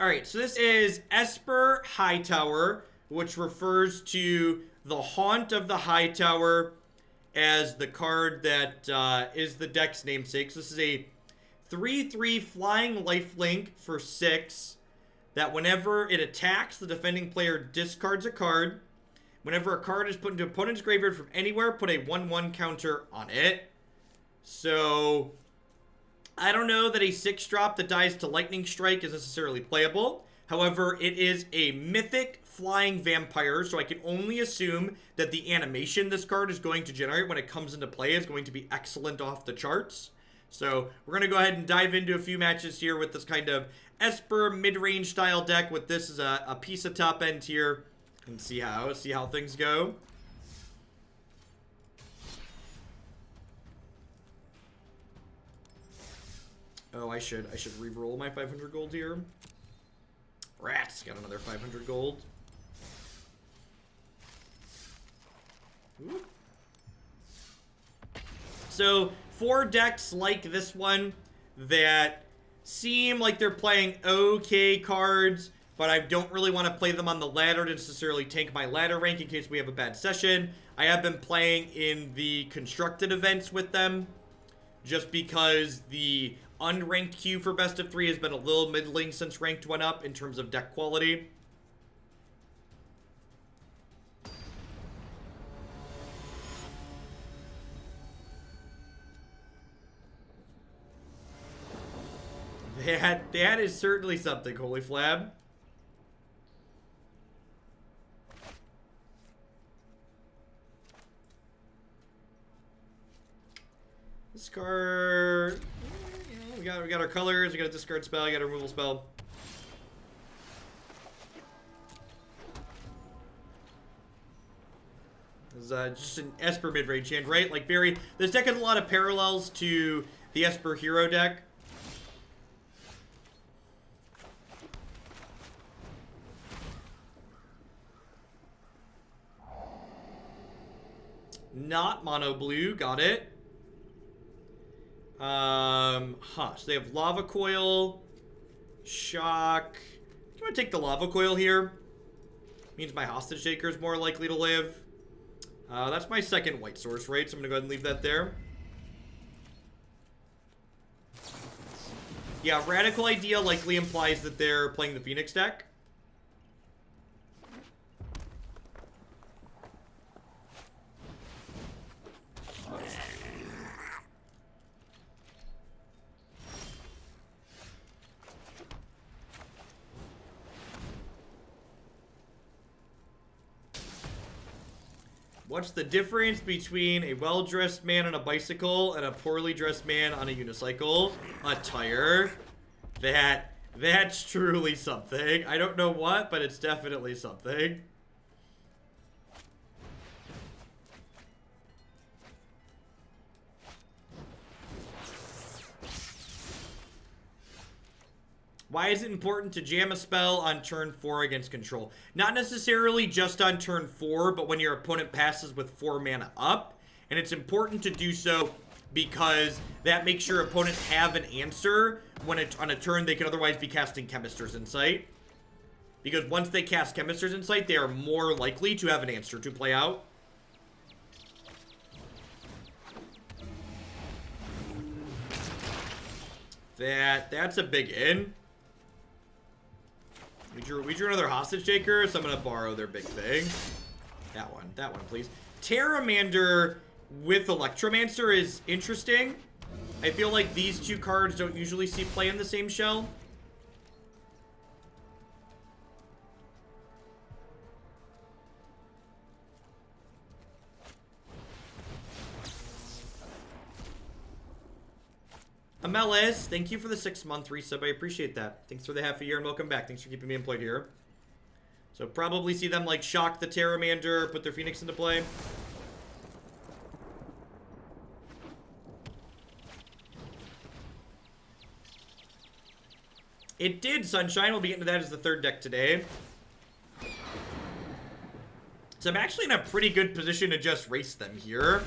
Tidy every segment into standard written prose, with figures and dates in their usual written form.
Alright, so this is Esper Hightower, which refers to the Haunt of the Hightower as the card that is the deck's namesake. So this is a 3/3 flying lifelink for 6 that whenever it attacks, the defending player discards a card. Whenever a card is put into opponent's graveyard from anywhere, put a 1/1 counter on it. So I don't know that a 6-drop that dies to Lightning Strike is necessarily playable. However, it is a mythic flying vampire, so I can only assume that the animation this card is going to generate when it comes into play is going to be excellent off the charts. So we're going to go ahead and dive into a few matches here with this kind of Esper mid-range style deck with this as a piece of top end here and see how things go. Oh, I should re-roll my 500 gold here. Rats, got another 500 gold. Ooh. So, 4 decks like this one that seem like they're playing okay cards, but I don't really want to play them on the ladder to necessarily tank my ladder rank in case we have a bad session. I have been playing in the constructed events with them just because the unranked queue for best of 3 has been a little middling since ranked went up in terms of deck quality. That is certainly something, Holy Flab. This card, we got our colors, we got a discard spell, we got a removal spell. This is just an Esper mid-range hand, right? Like this deck has a lot of parallels to the Esper hero deck. Not mono blue, got it. So they have Lava Coil, Shock. I'm gonna take the Lava Coil here. Means my Hostage Taker is more likely to live. That's my second white source, right? So I'm gonna go ahead and leave that there. Yeah, Radical Idea likely implies that they're playing the Phoenix deck. What's the difference between a well-dressed man on a bicycle and a poorly dressed man on a unicycle? Attire. That's truly something. I don't know what, but it's definitely something. Why is it important to jam a spell on turn 4 against control? Not necessarily just on turn 4, but when your opponent passes with 4 mana up. And it's important to do so because that makes your opponent have an answer when on a turn they could otherwise be casting Chemist's Insight. Because once they cast Chemist's Insight, they are more likely to have an answer to play out. That's a big in. We drew another Hostage Taker, so I'm going to borrow their big thing. That one, please. Terramander with Electromancer is interesting. I feel like these two cards don't usually see play in the same shell. Amelis, thank you for the 6-month resub. I appreciate that. Thanks for the half a year and welcome back. Thanks for keeping me employed here. So probably see them like shock the Terramander, put their Phoenix into play. It did, Sunshine. We'll be getting to that as the 3rd deck today. So I'm actually in a pretty good position to just race them here.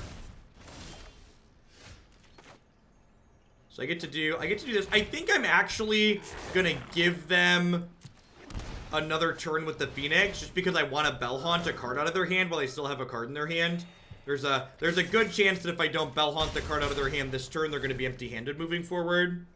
So I get to do this. I think I'm actually gonna give them another turn with the Phoenix, just because I want to Bell-Haunt a card out of their hand while they still have a card in their hand. There's a good chance that if I don't Bell-Haunt the card out of their hand this turn, they're going to be empty-handed moving forward.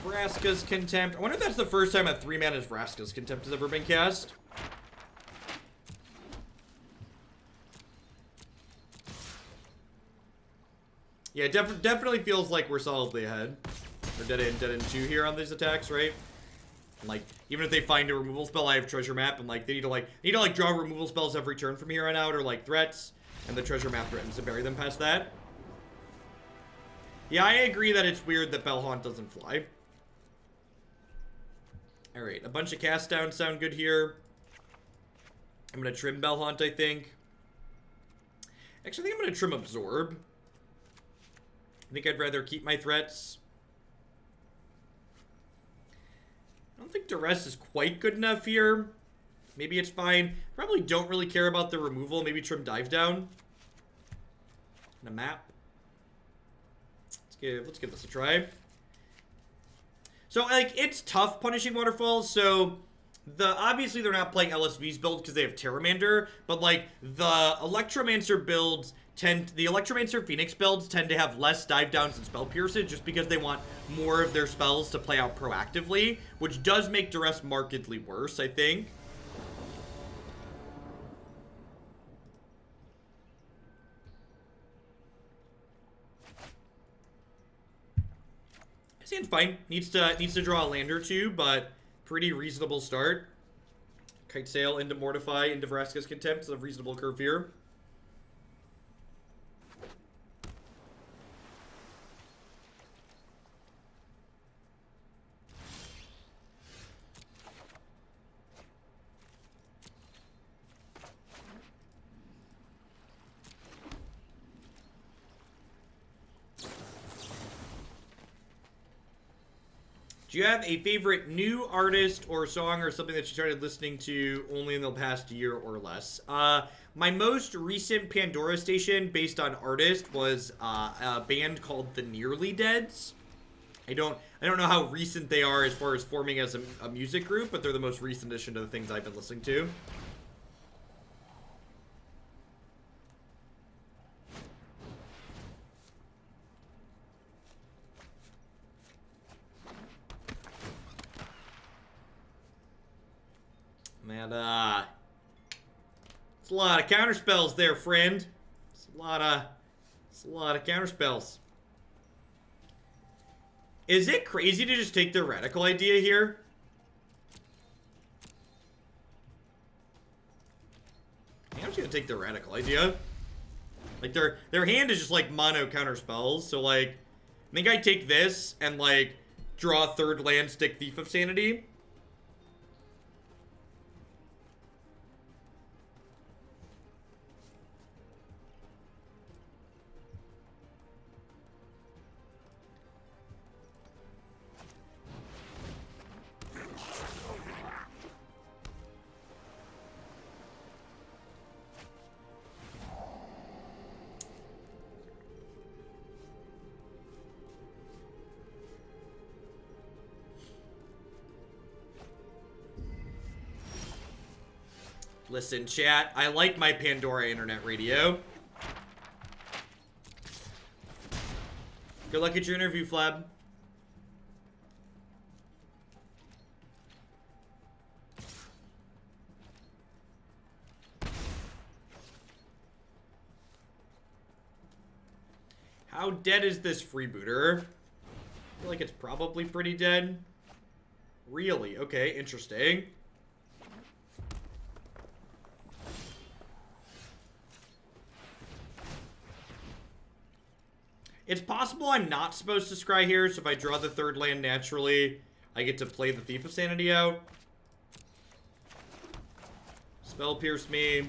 Vraska's Contempt. I wonder if that's the first time a 3-mana Vraska's Contempt has ever been cast. Yeah, definitely feels like we're solidly ahead. We're dead in 2 here on these attacks, right? And like, even if they find a removal spell, I have treasure map, and like they need to draw removal spells every turn from here on out, or like threats, and the treasure map threatens to bury them past that. Yeah, I agree that it's weird that Bell-Haunt doesn't fly. Alright, a bunch of cast downs sound good here. I'm going to trim Bell-Haunt, I think. Actually, I think I'm going to trim Absorb. I think I'd rather keep my threats. I don't think Duress is quite good enough here. Maybe it's fine. Probably don't really care about the removal. Maybe trim Dive Down. And a map. Let's give this a try. So, like, it's tough punishing Waterfalls, so obviously they're not playing LSV's build because they have Terramander, but, like, the Electromancer builds the Electromancer Phoenix builds tend to have less dive downs and spell pierces just because they want more of their spells to play out proactively, which does make Duress markedly worse, I think. Seems fine. Needs to draw a land or two, but pretty reasonable start. Kitesail into Mortify into Vraska's Contempt is a reasonable curve here. Do you have a favorite new artist or song or something that you started listening to only in the past year or less? My most recent Pandora station based on artist was a band called the Nearly Deads. I don't know how recent they are as far as forming as a music group, but they're the most recent addition to the things I've been listening to. And, it's a lot of counterspells there, friend. It's a lot of counterspells. Is it crazy to just take the radical idea here? I'm just gonna take the radical idea. Like, their hand is just, like, mono counterspells, so, like, I think I take this and, like, draw a third land, stick Thief of Sanity. Listen, chat, I like my Pandora internet radio. Good luck at your interview, Flab. How dead is this Freebooter? I feel like it's probably pretty dead. Really? Okay, interesting. It's possible I'm not supposed to scry here, so if I draw the third land naturally, I get to play the Thief of Sanity out. Spell pierce me.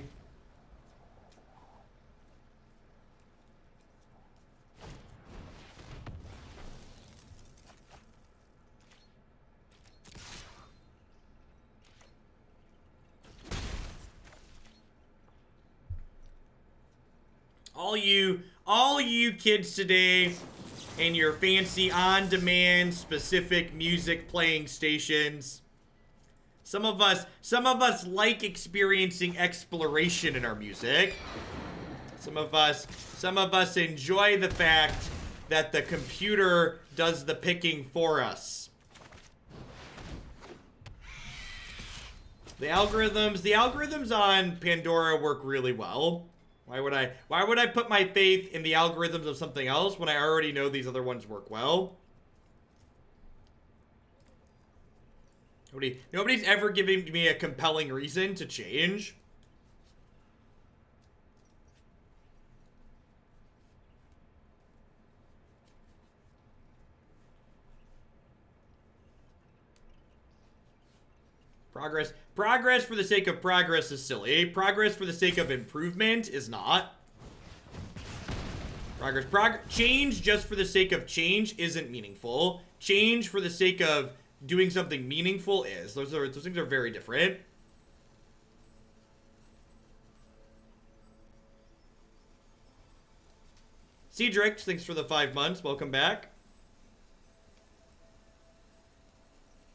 All you kids today and your fancy on-demand specific music playing stations. Some of us like experiencing exploration in our music. Some of us enjoy the fact that the computer does the picking for us. The algorithms on Pandora work really well. Why would I put my faith in the algorithms of something else when I already know these other ones work well? Nobody's ever given me a compelling reason to change. Progress for the sake of progress is silly. Progress for the sake of improvement is not. Change just for the sake of change isn't meaningful. Change for the sake of doing something meaningful is. Those things are very different. Cedric, thanks for the 5 months. Welcome back.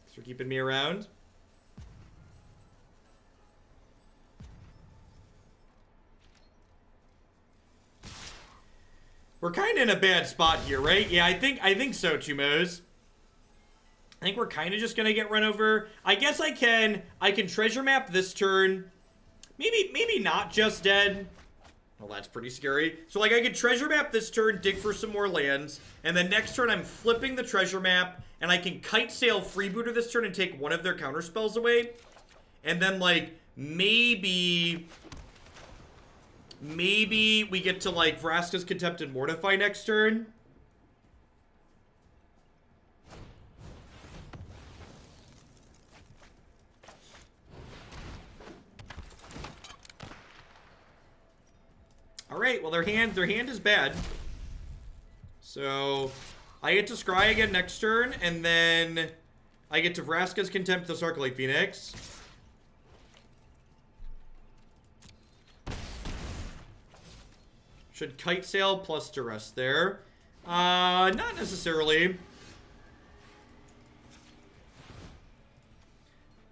Thanks for keeping me around. We're kind of in a bad spot here, right? Yeah, I think so, Chumos. I think we're kind of just gonna get run over. I guess I can treasure map this turn. Maybe not just dead. Well, that's pretty scary. So like I could treasure map this turn, dig for some more lands, and then next turn I'm flipping the treasure map, and I can Kitesail Freebooter this turn and take one of their counter spells away. And then like maybe we get to like Vraska's Contempt and Mortify next turn. Alright, well their hand is bad. So I get to scry again next turn, and then I get to Vraska's Contempt the Sarclake Phoenix. Should Kitesail plus Duress there? Not necessarily.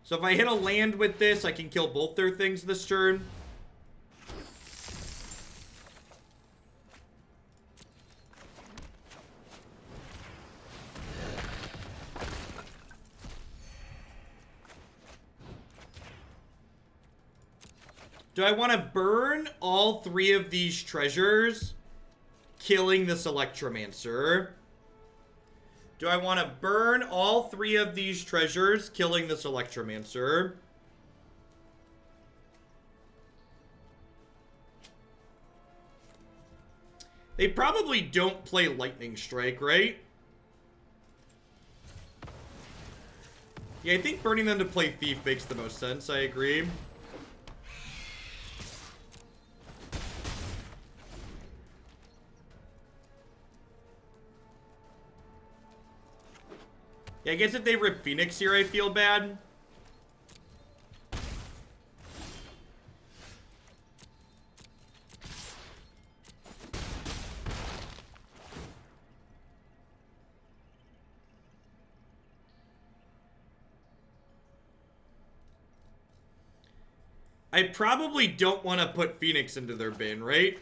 So if I hit a land with this, I can kill both their things this turn. Do I want to burn all 3 of these treasures, killing this Electromancer? Do I want to burn all 3 of these treasures, killing this Electromancer? They probably don't play Lightning Strike, right? Yeah, I think burning them to play Thief makes the most sense. I agree. Yeah, I guess if they rip Phoenix here, I feel bad. I probably don't want to put Phoenix into their bin, right?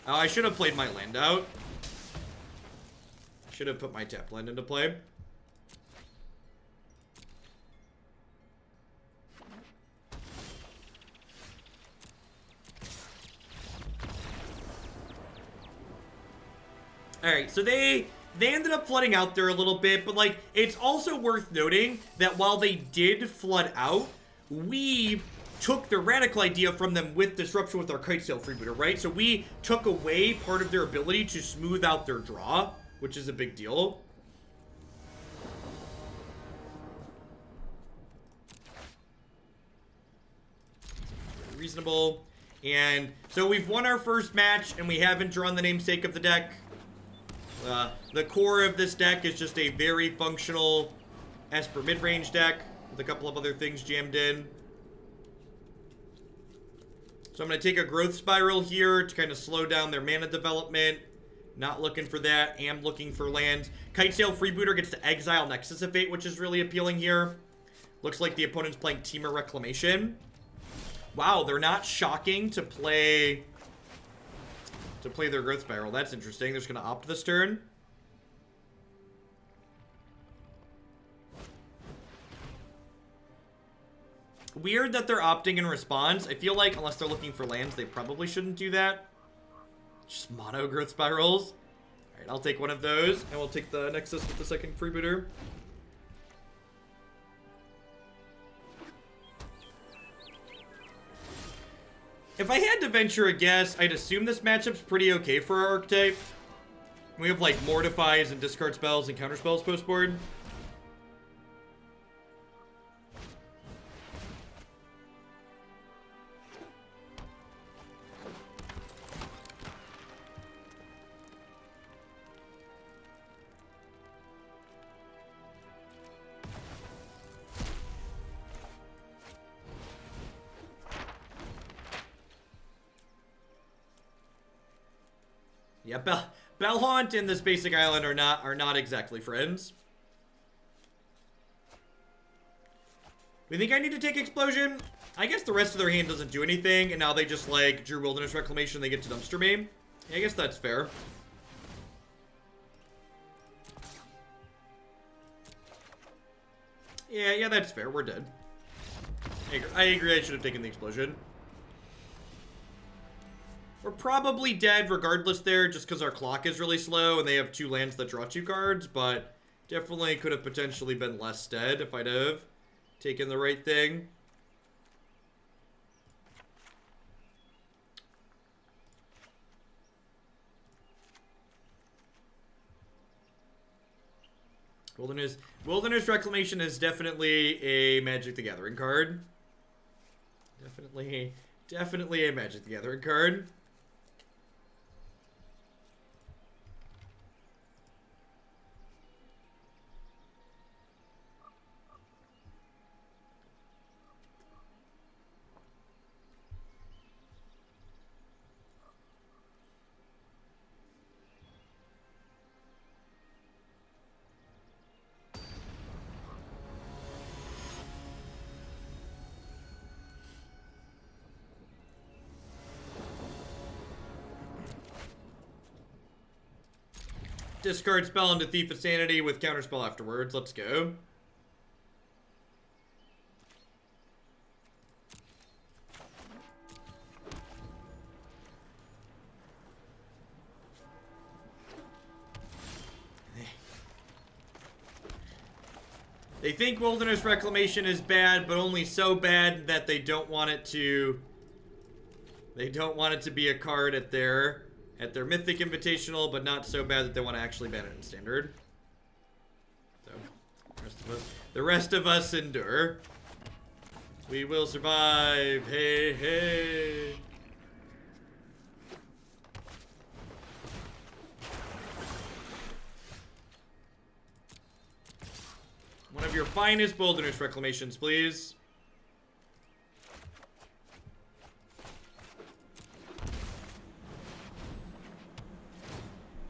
Oh, I should have played my land out. Should have put my tap land into play. Alright, so they ended up flooding out there a little bit, but like, it's also worth noting that while they did flood out, we took the radical idea from them with Disruption with our Kitesail Freebooter, right? So we took away part of their ability to smooth out their draw, which is a big deal. Reasonable. And so we've won our first match, and we haven't drawn the namesake of the deck. The core of this deck is just a very functional Esper mid-range deck with a couple of other things jammed in. So I'm going to take a growth spiral here to kind of slow down their mana development. Not looking for that. Am looking for lands. Kitesail Freebooter gets to exile Nexus of Fate, which is really appealing here. Looks like the opponent's playing Temur Reclamation. Wow, they're not shocking to play their growth spiral. That's interesting. They're just going to opt this turn. Weird that they're opting in response. I feel like unless they're looking for lands, they probably shouldn't do that. Just mono growth spirals. Alright, I'll take one of those, and we'll take the Nexus with the second freebooter. If I had to venture a guess, I'd assume this matchup's pretty okay for our archetype. We have like Mortifies and discard spells and counter spells post board. Yeah, Bell-Haunt and this basic island are not exactly friends. We think I need to take Explosion? I guess the rest of their hand doesn't do anything, and now they just like drew Wilderness Reclamation, they get to dumpster me. Yeah, I guess that's fair. Yeah, that's fair. We're dead. I agree I should have taken the Explosion. We're probably dead regardless there, just because our clock is really slow and they have 2 lands that draw 2 cards, but definitely could have potentially been less dead if I'd have taken the right thing. Wilderness Reclamation is definitely a Magic the Gathering card. Definitely a Magic the Gathering card. Discard spell into Thief of Sanity with counterspell afterwards. Let's go. They think Wilderness Reclamation is bad, but only so bad that they don't want it to... They don't want it to be a card at their Mythic Invitational, but not so bad that they want to actually ban it in Standard. So, the rest of us endure. We will survive. Hey, hey. One of your finest Wilderness Reclamations, please.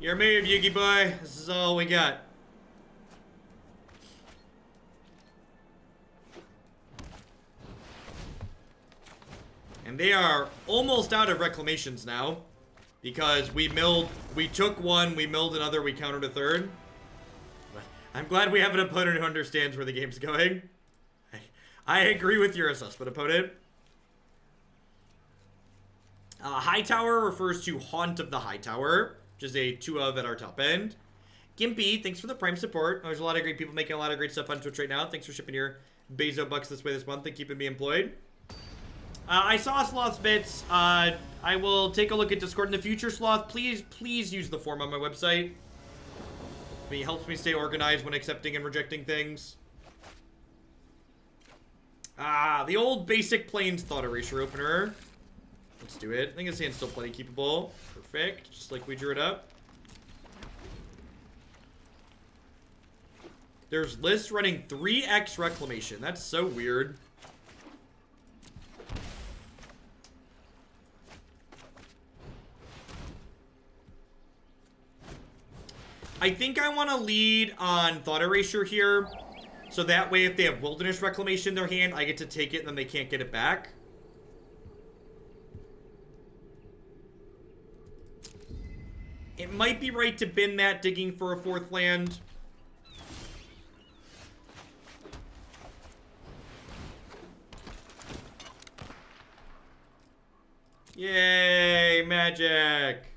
Your move, Yugi boy. This is all we got. And they are almost out of reclamations now. Because we took one, we milled another, we countered a third. But I'm glad we have an opponent who understands where the game's going. I agree with your assessment, opponent. Hightower refers to Haunt of the Hightower, which is a 2 of at our top end. Gimpy, thanks for the Prime support. There's a lot of great people making a lot of great stuff on Twitch right now. Thanks for shipping your Bezo bucks this way this month and keeping me employed. I saw Sloth's bits. I will take a look at Discord in the future, Sloth. Please use the form on my website. It helps me stay organized when accepting and rejecting things. The old basic Plains Thought Erasure opener. Let's do it. I think this hand's still plenty keepable. Perfect. Just like we drew it up. There's lists running 3x Reclamation. That's so weird. I think I want to lead on Thought Erasure here. So that way, if they have Wilderness Reclamation in their hand, I get to take it and then they can't get it back. It might be right to bin that, digging for a 4th land. Yay, magic.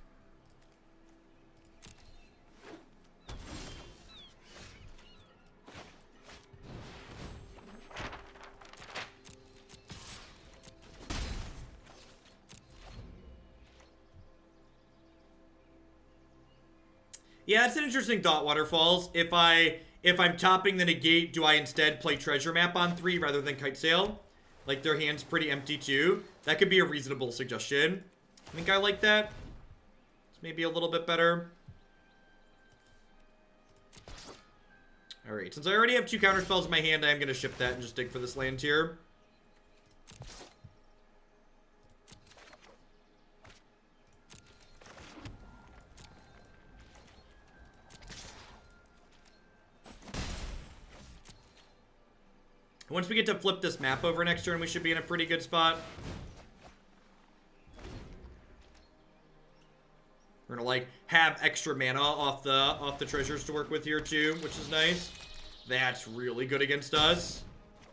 Yeah, it's an interesting thought, Waterfalls. If I'm topping the negate, do I instead play Treasure Map on 3 rather than Kitesail? Like, their hand's pretty empty too. That could be a reasonable suggestion. I think I like that. It's maybe a little bit better. Alright, since I already have 2 counterspells in my hand, I am going to ship that and just dig for this land here. Once we get to flip this map over next turn, we should be in a pretty good spot. We're gonna like have extra mana off the treasures to work with here too, which is nice. That's really good against us,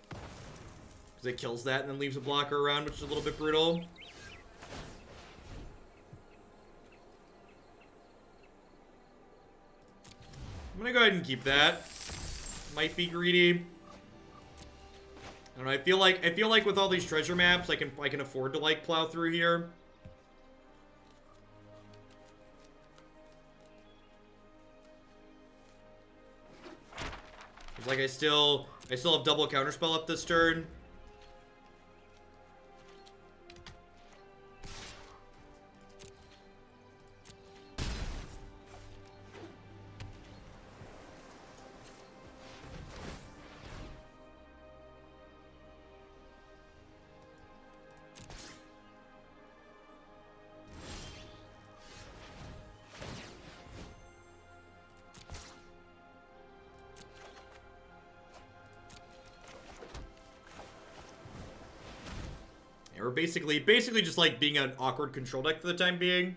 because it kills that and then leaves a blocker around, which is a little bit brutal. I'm gonna go ahead and keep that. Might be greedy. I don't know, I feel like with all these treasure maps, I can afford to like plow through here. It's like I still have double counterspell up this turn. We're basically just like being an awkward control deck for the time being.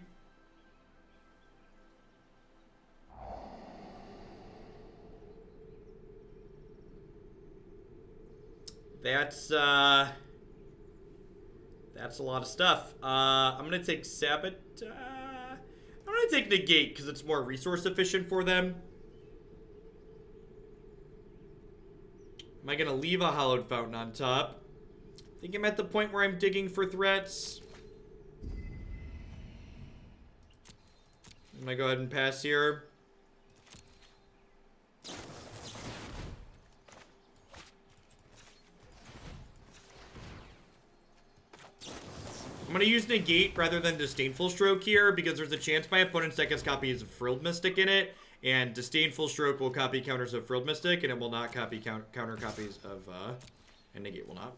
That's a lot of stuff. I'm gonna take I'm gonna take Negate because it's more resource efficient for them. Am I gonna leave a Hallowed Fountain on top? I think I'm at the point where I'm digging for threats. I'm gonna go ahead and pass here. I'm gonna use Negate rather than Disdainful Stroke here, because there's a chance my opponent's deck has copies of Frilled Mystic in it, and Disdainful Stroke will copy counters of Frilled Mystic, and it will not copy counter copies of, and Negate will not.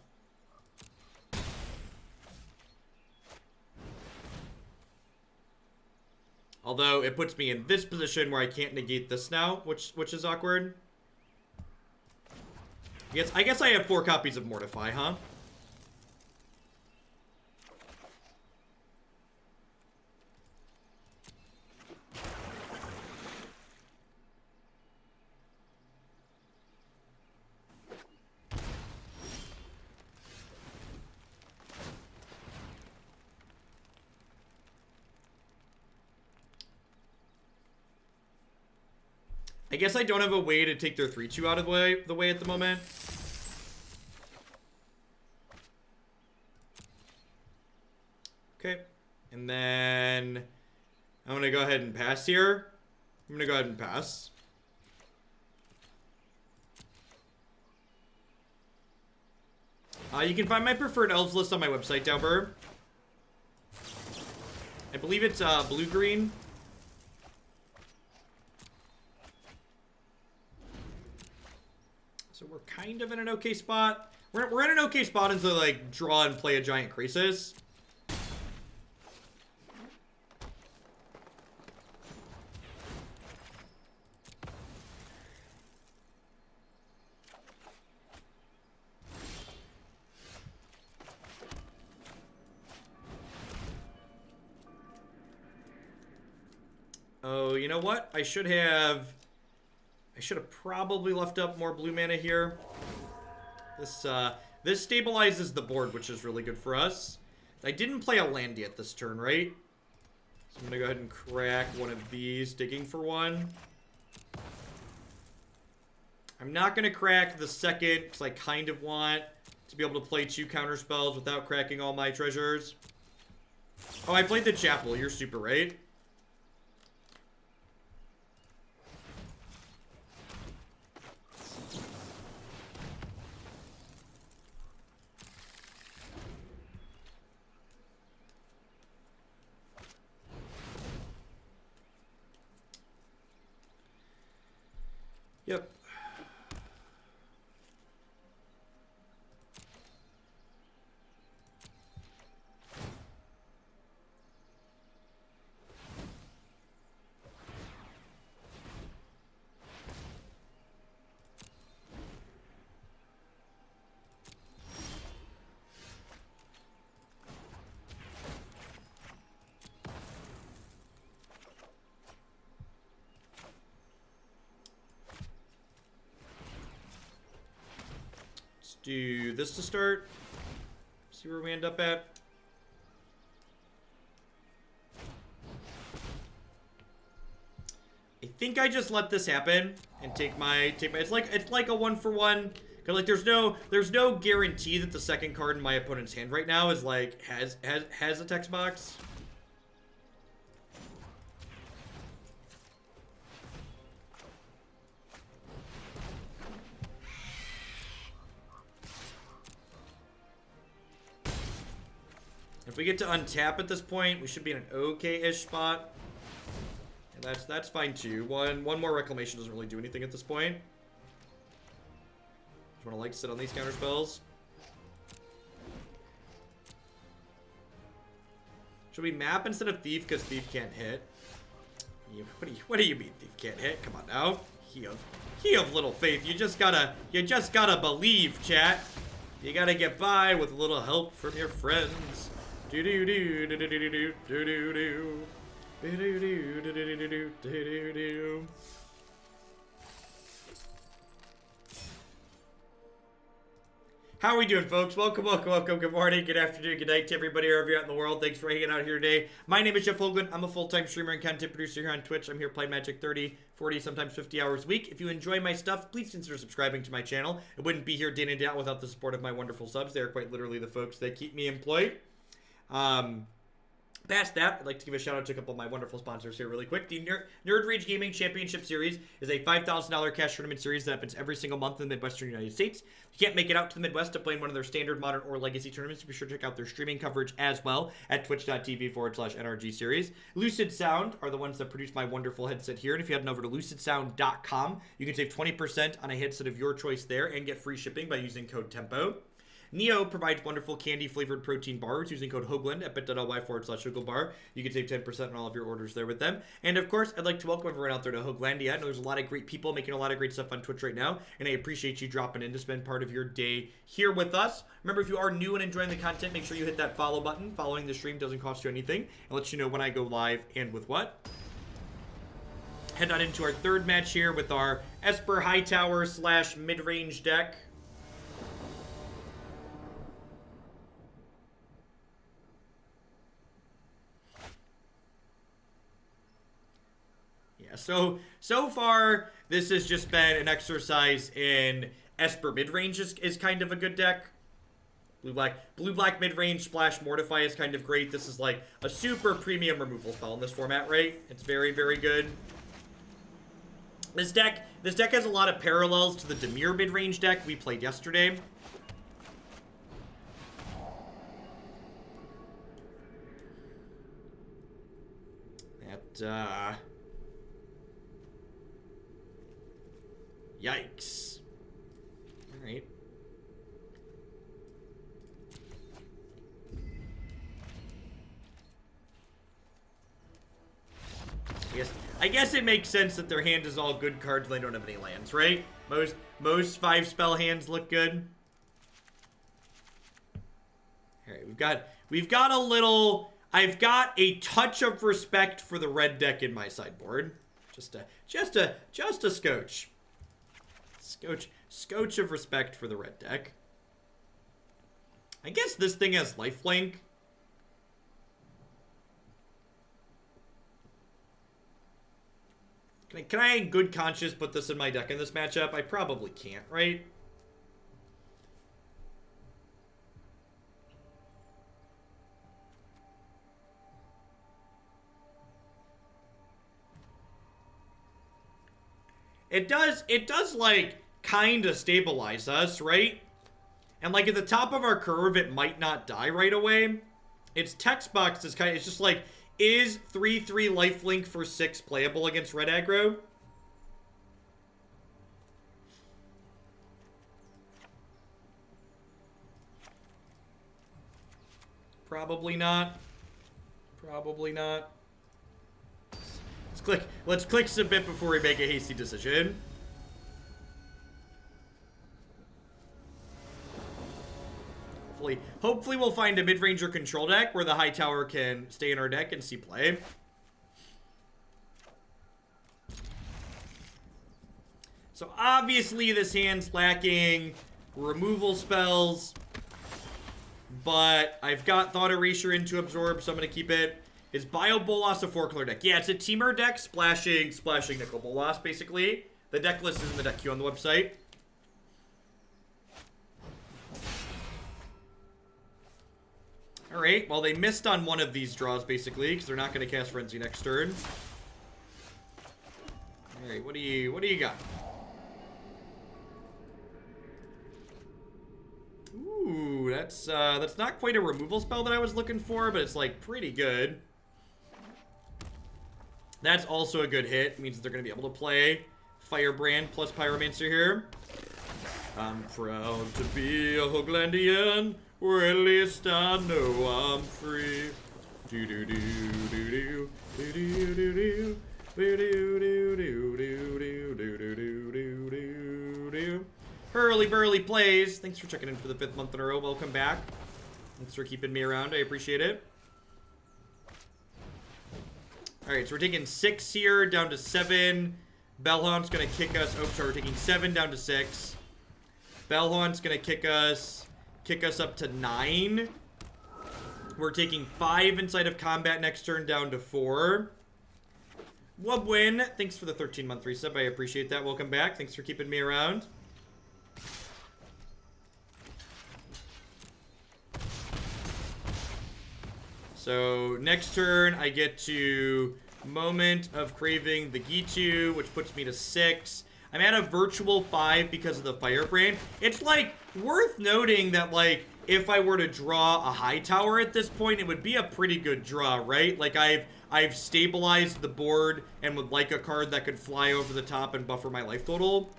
Although it puts me in this position where I can't negate this now, which is awkward. I guess I have 4 copies of Mortify, huh? I guess I don't have a way to take their 3-2 out of the way at the moment. Okay. And then I'm going to go ahead and pass here. I'm going to go ahead and pass. You can find my preferred elves list on my website, Dauber. I believe it's blue-green. So we're kind of in an okay spot. We're in an okay spot until like draw and play a giant crisis. Oh, you know what? I should have probably left up more blue mana here. This stabilizes the board, which is really good for us. I didn't play a land yet this turn, right? So I'm gonna go ahead and crack one of these, digging for one. I'm not gonna crack the second, because I kind of want to be able to play 2 counter spells without cracking all my treasures. Oh, I played the chapel. You're super right. Yep. Do this to start. See where we end up at. I think I just let this happen and take my it's like a 1-for-1. Cause like there's no guarantee that the second card in my opponent's hand right now is like has a text box. If we get to untap at this point, we should be in an okay-ish spot. And that's fine too. One more reclamation doesn't really do anything at this point. Just want to like sit on these counter spells. Should we map instead of thief because thief can't hit? What do you mean thief can't hit? Come on now. He of little faith. You just gotta believe, chat. You gotta get by with a little help from your friends. Do do do do do do do do do do. How are we doing, folks? Welcome. Good morning, good afternoon, good night to everybody wherever you're at in the world. Thanks for hanging out here today. My name is Jeff Hoagland. I'm a full-time streamer and content producer here on Twitch. I'm here playing Magic 30, 40, sometimes 50 hours a week. If you enjoy my stuff, please consider subscribing to my channel. I wouldn't be here day in and day out without the support of my wonderful subs. They are quite literally the folks that keep me employed. Past that, I'd like to give a shout out to a couple of my wonderful sponsors here really quick. The Nerd Rage Gaming Championship Series is a $5,000 cash tournament series that happens every single month in the Midwestern United States. If you can't make it out to the Midwest to play in one of their standard, modern, or legacy tournaments, be sure to check out their streaming coverage as well at twitch.tv/NRG series. Lucid Sound are the ones that produce my wonderful headset here. And if you head over to lucidsound.com, you can save 20% on a headset of your choice there and get free shipping by using code TEMPO. Neo provides wonderful candy-flavored protein bars using code Hoagland at bit.ly/HoagleBar. You can save 10% on all of your orders there with them. And, of course, I'd like to welcome everyone out there to Hoaglandia. I know there's a lot of great people making a lot of great stuff on Twitch right now, and I appreciate you dropping in to spend part of your day here with us. Remember, if you are new and enjoying the content, make sure you hit that follow button. Following the stream doesn't cost you anything. It lets you know when I go live and with what. Head on into our third match here with our Esper Hightower / mid-range deck. So far, this has just been an exercise in Esper midrange is kind of a good deck. Blue-black midrange splash Mortify is kind of great. This is like a super premium removal spell in this format, right? It's very, very good. This deck has a lot of parallels to the Dimir midrange deck we played yesterday. Yikes. Alright. I guess it makes sense that their hand is all good cards and they don't have any lands, right? Most 5-spell hands look good. Alright, we've got a little... I've got a touch of respect for the red deck in my sideboard. Just a scotch. Scotch of respect for the red deck. I guess this thing has lifelink. Can I in good conscience put this in my deck in this matchup? I probably can't, right? It does like kind of stabilize us, right? And like at the top of our curve, it might not die right away. Its text box is it's just like, is 3/3 lifelink for 6 playable against red aggro? Probably not. Probably not. Let's click submit before we make a hasty decision. Hopefully we'll find a mid-ranger control deck where the Hightower can stay in our deck and see play. So obviously this hand's lacking removal spells, but I've got Thought Erasure in to absorb, so I'm going to keep it. Is Bio Bolas a 4-color deck? Yeah, it's a teamer deck, splashing Nicol Bolas, basically. The deck list is in the deck queue on the website. Alright, well, they missed on one of these draws, basically, because they're not going to cast Frenzy next turn. Alright, what do you got? Ooh, that's not quite a removal spell that I was looking for, but it's, like, pretty good. That's also a good hit. It means that they're going to be able to play Firebrand plus Pyromancer here. I'm proud to be a Hoaglandian, or at least I know I'm free. Hurly Burly plays. Thanks for checking in for the 5th month in a row. Welcome back. Thanks for keeping me around. I appreciate it. Alright, so we're taking 6 here, down to 7. Bell-Haunt's gonna kick us. Oh, sorry, we're taking 7 down to 6. Bell-Haunt's gonna kick us up to 9. We're taking 5 inside of combat next turn, down to 4. Wubwin, thanks for the 13-month resub. I appreciate that. Welcome back. Thanks for keeping me around. So next turn, I get to Moment of Craving the Gitu, which puts me to 6. I'm at a virtual 5 because of the Firebrand. It's, like, worth noting that, like, if I were to draw a Hightower at this point, it would be a pretty good draw, right? Like, I've stabilized the board and would like a card that could fly over the top and buffer my life total.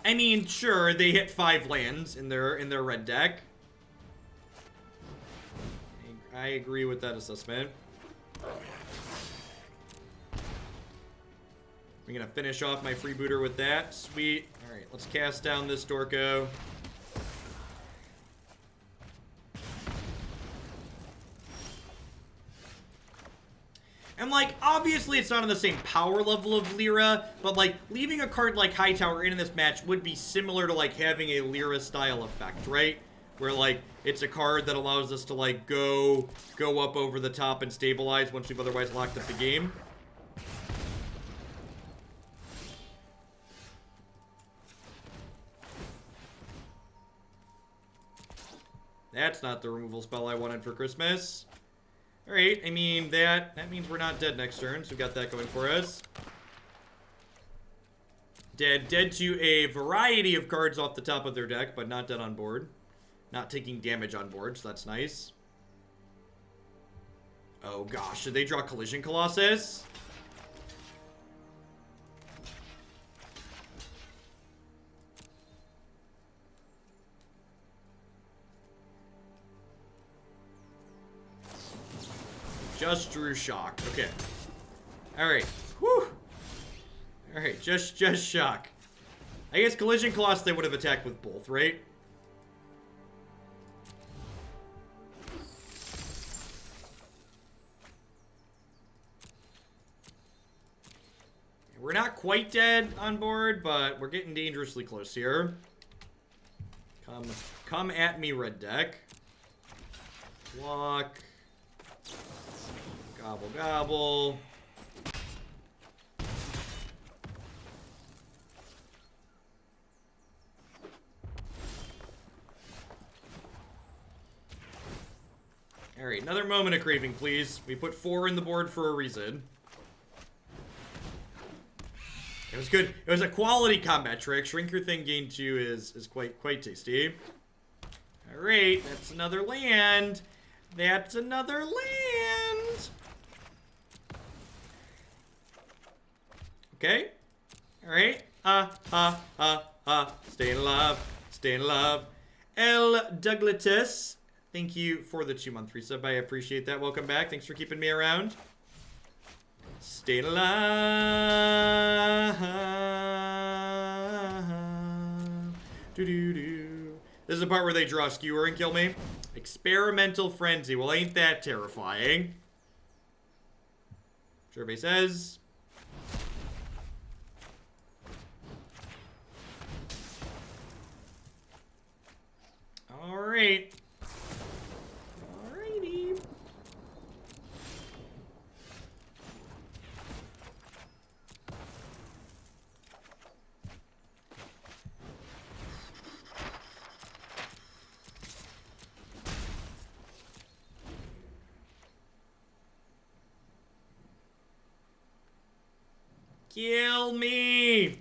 I mean, sure, they hit 5 lands in their red deck. I agree with that assessment. We're gonna finish off my freebooter with that. Sweet. Alright, let's cast down this Dorko. And, like, obviously it's not on the same power level of Lyra, but, like, leaving a card like Hightower in this match would be similar to, like, having a Lyra-style effect, right? Where, like, it's a card that allows us to, like, go up over the top and stabilize once we've otherwise locked up the game. That's not the removal spell I wanted for Christmas. Alright, I mean, that means we're not dead next turn, so we got that going for us. Dead to a variety of cards off the top of their deck, but not dead on board. Not taking damage on board, so that's nice. Oh gosh, should they draw Collision Colossus? Just drew Shock. Okay. Alright. Whew. Alright, just Shock. I guess Collision Colossus they would have attacked with both, right? We're not quite dead on board, but we're getting dangerously close here. Come at me, red deck. Block. Gobble, gobble. Alright, another Moment of Craving, please. We put 4 in the board for a reason. It was good. It was a quality combat trick. Shrink your thing, gain 2 is quite tasty. Alright, that's another land. That's another land. Okay. Alright. Stay in love. Stay in love. L. Douglatus. Thank you for the 2-month resub. I appreciate that. Welcome back. Thanks for keeping me around. Stay in love. Doo-doo-doo. This is the part where they draw Skewer and kill me. Experimental Frenzy. Well, ain't that terrifying? Survey says. Alright. Alrighty. Kill me!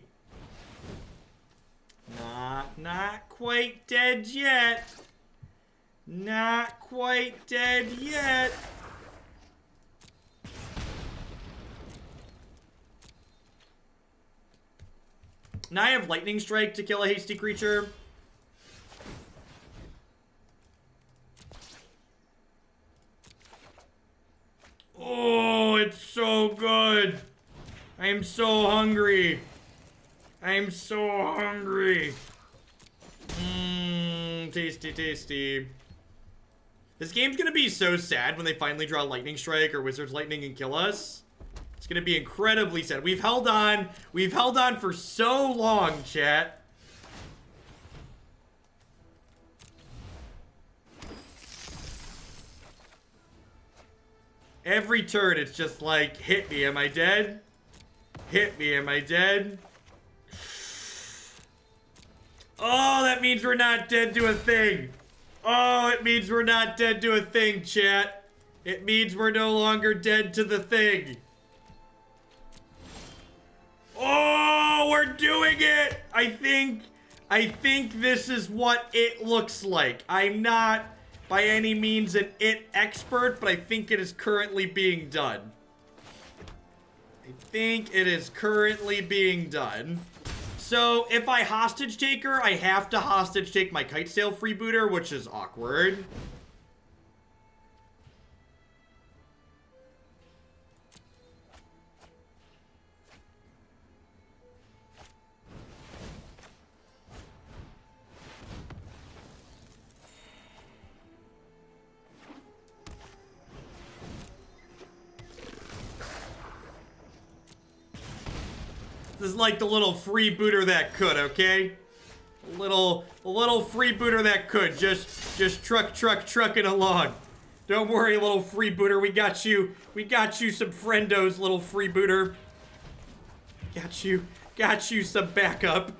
Not quite dead yet. Not quite dead yet. Now I have Lightning Strike to kill a hasty creature. Oh, it's so good. I am so hungry. I am so hungry. Tasty, tasty. This game's gonna be so sad when they finally draw Lightning Strike or Wizard's Lightning and kill us. It's gonna be incredibly sad. We've held on. We've held on for so long, chat. Every turn, it's just like, hit me, am I dead? Hit me, am I dead? Oh, that means we're not dead to a thing. Oh, it means we're not dead to a thing, chat. It means we're no longer dead to the thing. Oh, we're doing it. I think this is what it looks like. I'm not by any means an it expert, but I think it is currently being done. I think it is currently being done. So, if I hostage take her, I have to hostage take my Kitesail Freebooter, which is awkward. This is like the little freebooter that could, okay? A little freebooter that could. Just trucking along. Don't worry, little freebooter. We got you. We got you some friendos, little freebooter. Got you some backup.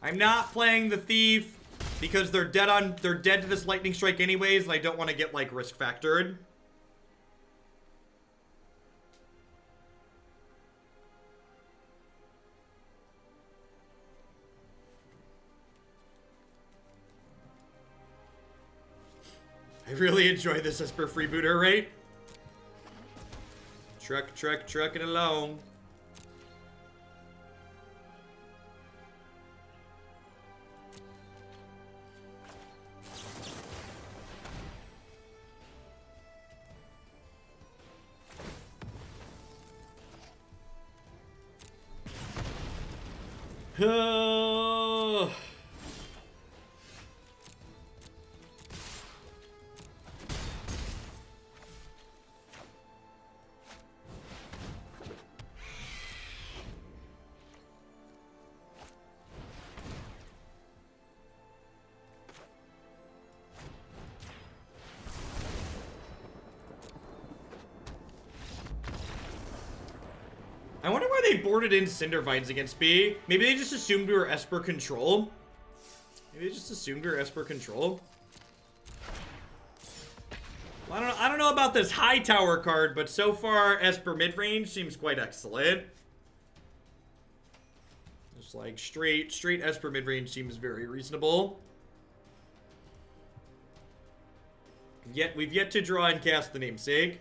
I'm not playing the Thief because they're dead to this lightning strike anyways, and I don't want to get like risk factored. I really enjoy this Esper Freebooter, right? Trucking along. I wonder why they boarded in Cindervines against B. Maybe they just assumed we were Esper control. Maybe they just assumed we were Esper control. Well, I don't know about this Hightower card, but so far Esper midrange seems quite excellent. Just like straight Esper midrange seems very reasonable. Yet we've yet to draw and cast the namesake.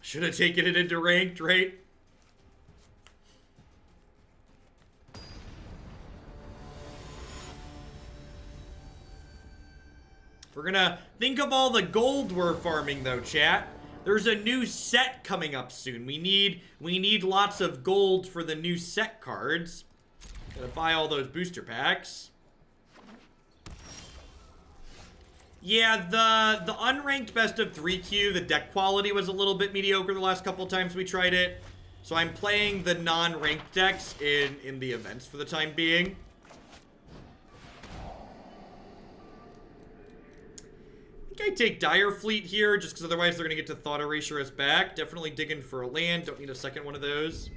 Should have taken it into ranked, right? We're gonna think of all the gold we're farming though, chat. There's a new set coming up soon. We need lots of gold for the new set cards. Gotta buy all those booster packs. Yeah, the unranked best of 3Q, the deck quality was a little bit mediocre the last couple times we tried it. So I'm playing the non-ranked decks in the events for the time being. I think I take Dire Fleet here, just because otherwise they're going to get to Thought Erasure us back. Definitely digging for a land, don't need a second one of those.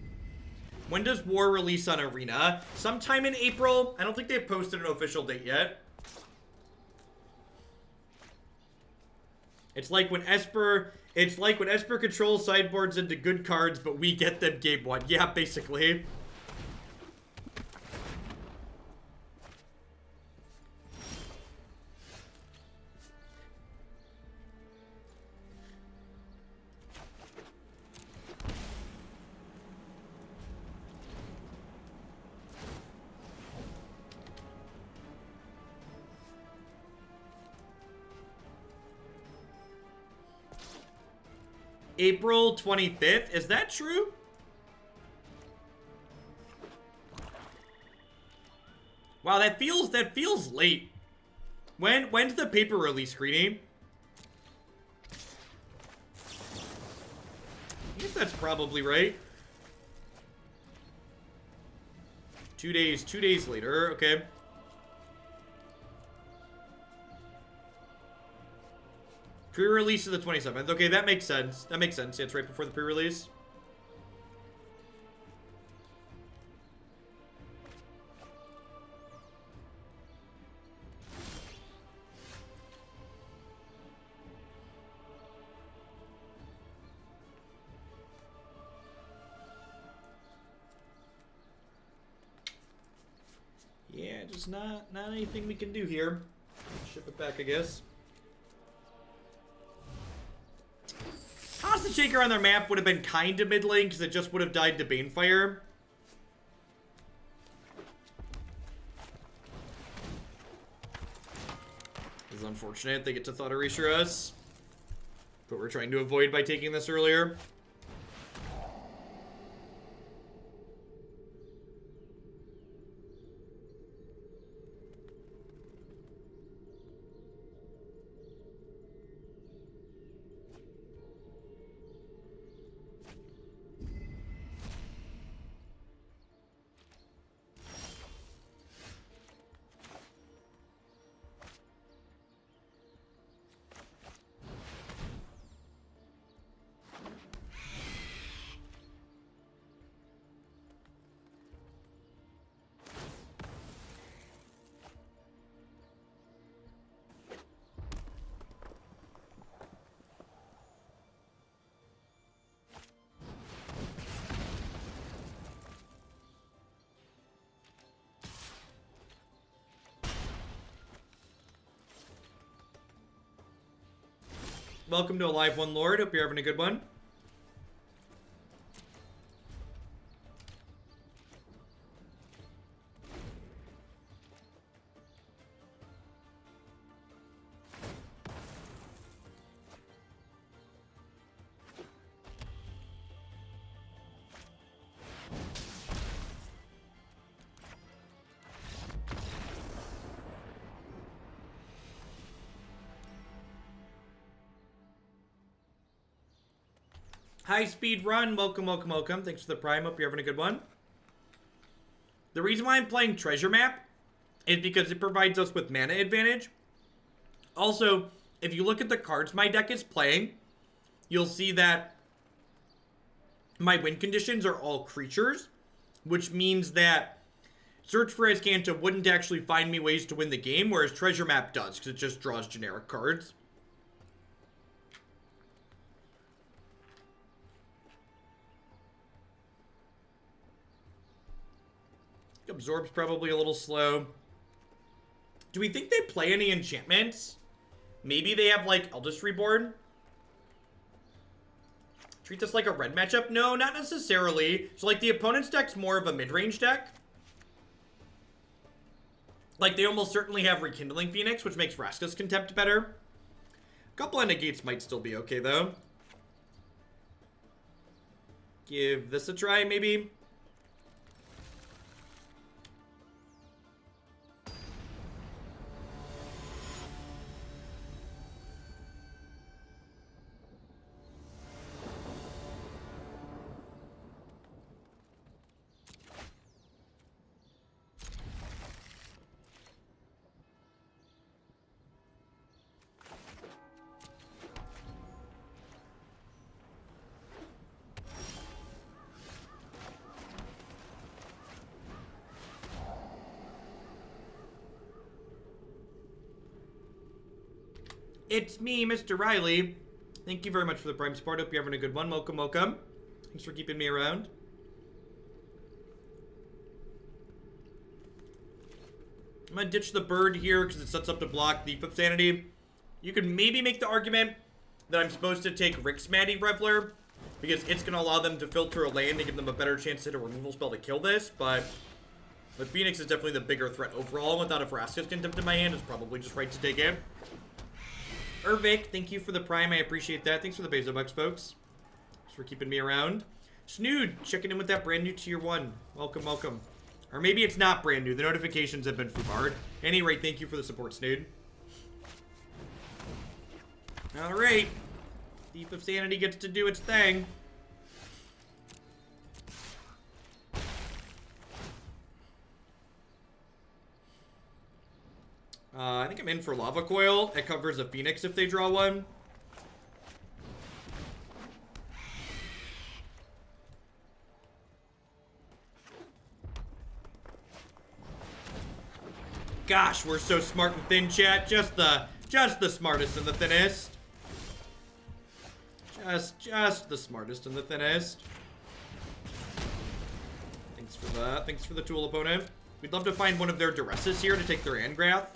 When does War release on Arena? Sometime in April. I don't think they've posted an official date yet. It's like when Esper controls sideboards into good cards, but we get them game one. Yeah, basically. April 25th? Is that true? Wow, that feels late. When's the paper release, Greeny? I guess that's probably right. 2 days later, okay. Pre-release of the 27th. Okay, that makes sense. That makes sense. Yeah, it's right before the pre-release. Yeah, just not anything we can do here. Ship it back, I guess. Hostage Shaker on their map would have been kind of middling because it just would have died to Banefire. This is unfortunate. They get to Thought Erasure us. But we're trying to avoid by taking this earlier. Welcome to a live one, Lord. Hope you're having a good one. High speed run. Welcome, welcome, welcome. Thanks for the prime. Hope you're having a good one. The reason why I'm playing Treasure Map is because it provides us with mana advantage. Also, if you look at the cards my deck is playing, you'll see that my win conditions are all creatures, which means that Search for Azcanta wouldn't actually find me ways to win the game, whereas Treasure Map does, because it just draws generic cards. Absorb's probably a little slow. Do we think they play any enchantments? Maybe they have, like, Eldest Reborn? Treat this like a red matchup? No, not necessarily. So, like, the opponent's deck's more of a mid-range deck. Like, they almost certainly have Rekindling Phoenix, which makes Vraska's Contempt better. A couple of Negates might still be okay, though. Give this a try, maybe. It's me, Mr. Riley. Thank you very much for the prime support. Hope you're having a good one. Welcome, welcome. Thanks for keeping me around. I'm gonna ditch the bird here because it sets up to block Thief of Sanity. You could maybe make the argument that I'm supposed to take Rick's Maddie Reveler because it's gonna allow them to filter a land and give them a better chance to hit a removal spell to kill this, but the Phoenix is definitely the bigger threat overall. Without a Vraska's Contempt in my hand, it's probably just right to take it. Urvik, thank you for the prime. I appreciate that. Thanks for the Bezo Bucks, folks. Thanks for keeping me around. Snood, checking in with that brand new tier 1. Welcome, welcome. Or maybe it's not brand new. The notifications have been foobarred. Any rate, thank you for the support, Snood. Alright. Thief of Sanity gets to do its thing. I think I'm in for Lava Coil. It covers a Phoenix if they draw one. Gosh, we're so smart and thin, chat. Just the smartest and the thinnest. Just the smartest and the thinnest. Thanks for that. Thanks for the tool, opponent. We'd love to find one of their Duresses here to take their Angrath.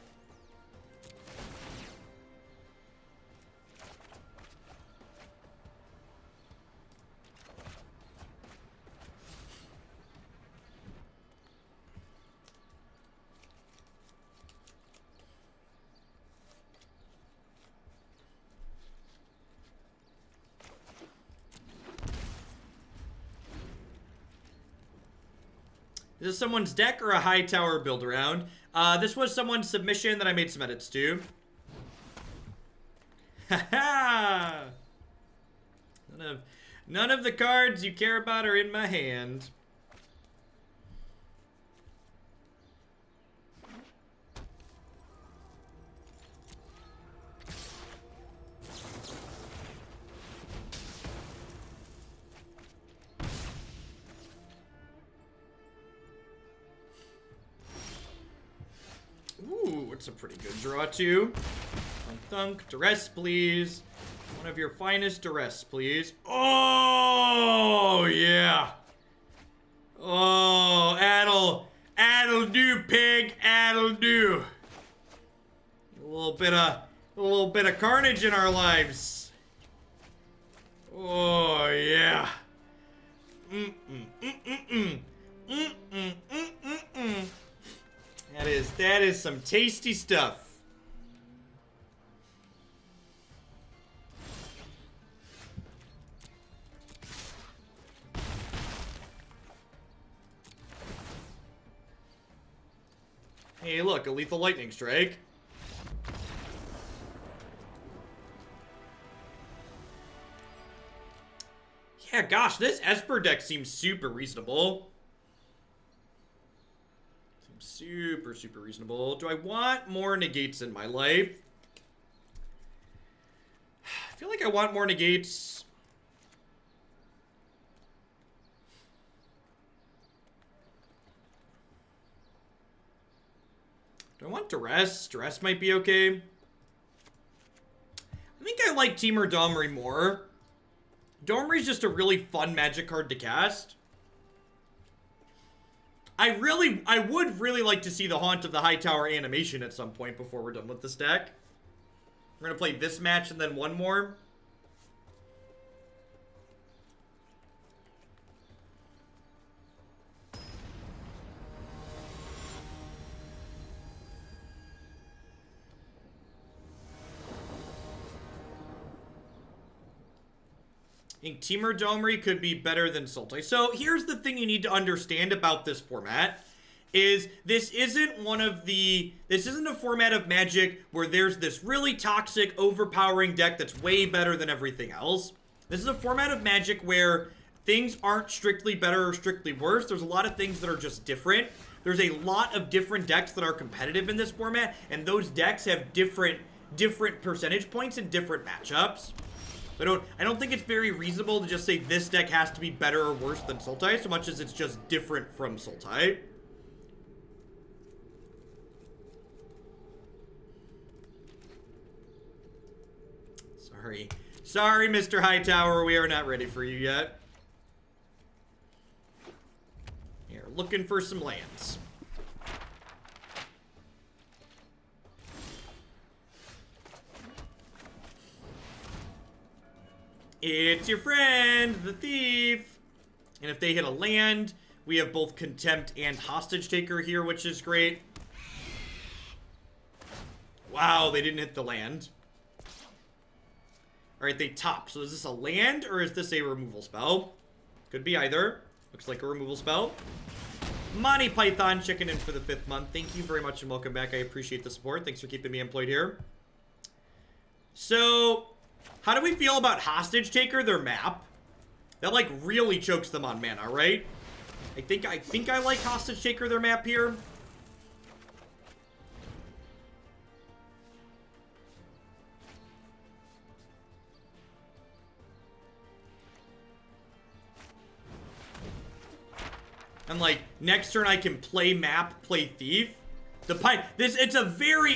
Is this someone's deck or a Hightower build around? This was someone's submission that I made some edits to. Haha! None of the cards you care about are in my hand. Ooh, it's a pretty good draw, too. Thunk, Duress, please. One of your finest Duress, please. Oh, yeah. Oh, Add'll do, pig. Add'll do. A little bit of carnage in our lives. Oh, yeah. That is some tasty stuff. Hey, look, a lethal lightning strike. Yeah, gosh, this Esper deck seems super reasonable. Seems super, super reasonable. Do I want more negates in my life? I feel like I want more negates. Do I want Duress? Duress might be okay. I think I like Temur Domri more. Domri's just a really fun magic card to cast. I would really like to see the Haunt of the Hightower animation at some point before we're done with this deck. We're gonna play this match and then one more. I think Temur Domri could be better than Sultai. So here's the thing you need to understand about this format. This isn't a format of Magic where there's this really toxic, overpowering deck that's way better than everything else. This is a format of Magic where things aren't strictly better or strictly worse. There's a lot of things that are just different. There's a lot of different decks that are competitive in this format, and those decks have different percentage points and different matchups. I don't think it's very reasonable to just say this deck has to be better or worse than Sultai, so much as it's just different from Sultai. Sorry, Mr. Hightower, we are not ready for you yet. Here, looking for some lands. It's your friend, the thief. And if they hit a land, we have both Contempt and Hostage Taker here, which is great. Wow, they didn't hit the land. Alright, they top. So is this a land or is this a removal spell? Could be either. Looks like a removal spell. Monty Python checking in for the 5th month. Thank you very much and welcome back. I appreciate the support. Thanks for keeping me employed here. So, how do we feel about Hostage Taker, their map? That, like, really chokes them on mana, right? I think I like Hostage Taker, their map here. And, like, next turn I can play map, play thief. It's a very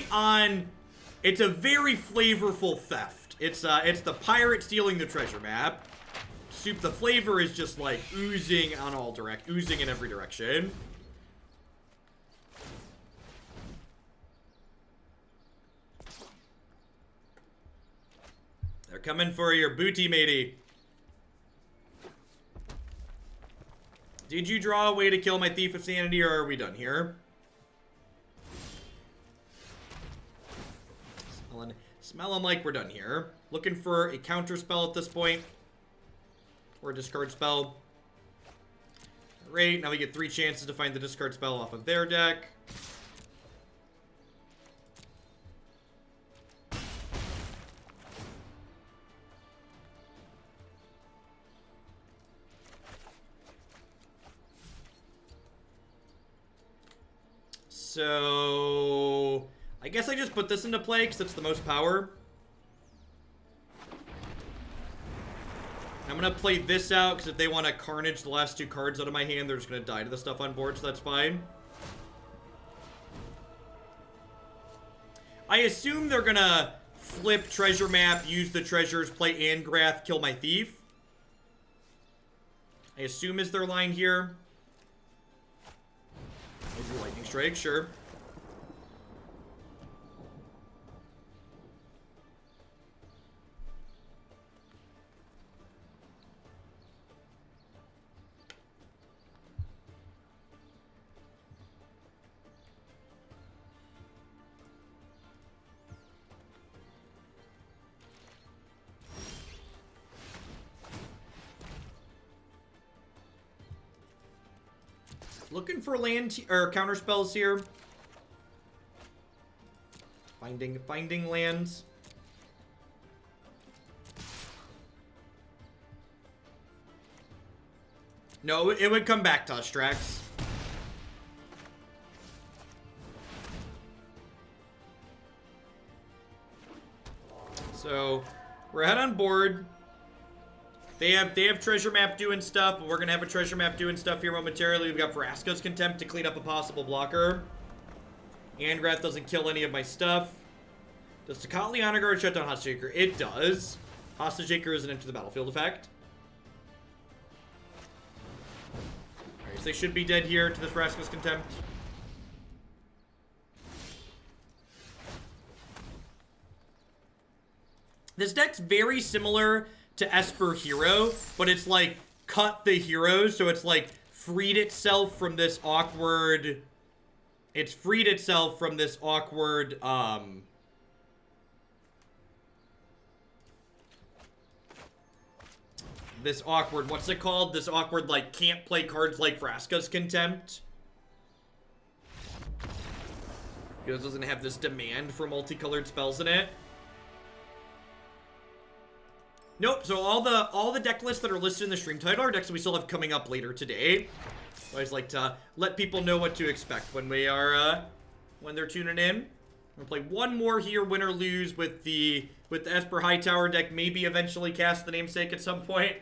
flavorful theft. It's the pirate stealing the treasure map. The flavor is just like oozing in every direction. They're coming for your booty, matey. Did you draw a way to kill my Thief of Sanity, or are we done here? Smelling like we're done here. Looking for a counter spell at this point. Or a discard spell. Great, now we get 3 chances to find the discard spell off of their deck. So I guess I just put this into play because it's the most power. I'm going to play this out because if they want to carnage the last 2 cards out of my hand, they're just going to die to the stuff on board, so that's fine. I assume they're going to flip treasure map, use the treasures, play Angrath, kill my thief. I assume is their line here. Maybe Lightning Strike, sure. Looking for land or counter spells here. Finding lands. No, it would come back to us, Strax. So we're ahead on board. They have treasure map doing stuff, but we're gonna have a treasure map doing stuff here momentarily. We've got Vraska's Contempt to clean up a possible blocker. Angrath doesn't kill any of my stuff. Does Tocatli Honor Guard shut down Hostage Taker? It does. Hostage Taker is an enter the battlefield effect. Alright, so they should be dead here to this Vraska's Contempt. This deck's very similar to Esper Hero, but it's like cut the heroes, so it's like freed itself from this awkward... It's freed itself from this awkward, this awkward, what's it called? This awkward, like, can't play cards like Vraska's Contempt. Because it doesn't have this demand for multicolored spells in it. Nope, so all the deck lists that are listed in the stream title are decks that we still have coming up later today. I always like to let people know what to expect when we are, when they're tuning in. We'll play one more here, win or lose, with the Esper Hightower deck. Maybe eventually cast the namesake at some point.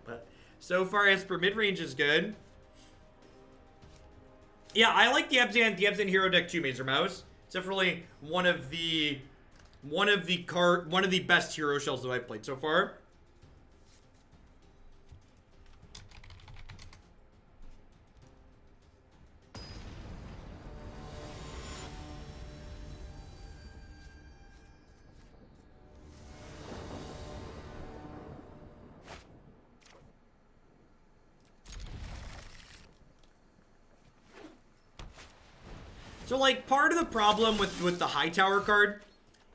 But so far, Esper mid-range is good. Yeah, I like the Abzan Hero deck too, Mazer Mouse. It's definitely one of the best hero shells that I've played so far. So, like, part of the problem with the Hightower card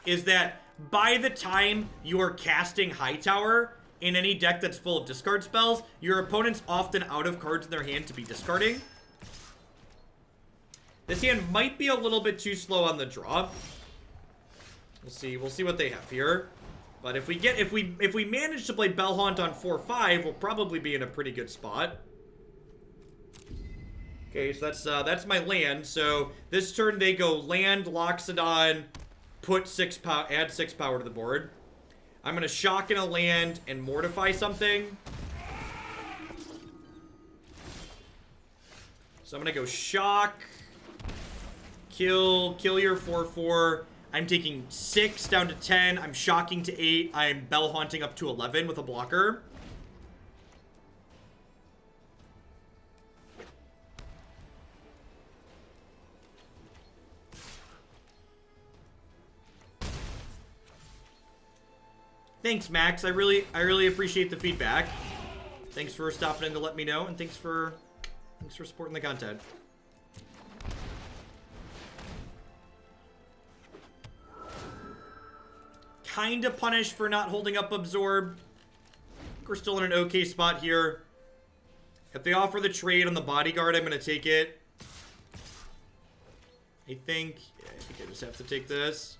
is that by the time you are casting Hightower in any deck that's full of discard spells, your opponent's often out of cards in their hand to be discarding. This hand might be a little bit too slow on the draw. We'll see what they have here. But if we manage to play Bell-Haunt on 4-5, we'll probably be in a pretty good spot. Okay, so that's my land. So this turn they go land, Loxodon, put 6 power, add 6 power to the board. I'm gonna shock in a land and mortify something. So I'm gonna go shock, kill your 4/4. I'm taking 6 down to 10. I'm shocking to 8. I'm Bell-Haunting up to 11 with a blocker. Thanks, Max. I really appreciate the feedback. Thanks for stopping in to let me know, and thanks for supporting the content. Kinda punished for not holding up Absorb. I think we're still in an okay spot here. If they offer the trade on the Bodyguard, I'm gonna take it. I think I just have to take this.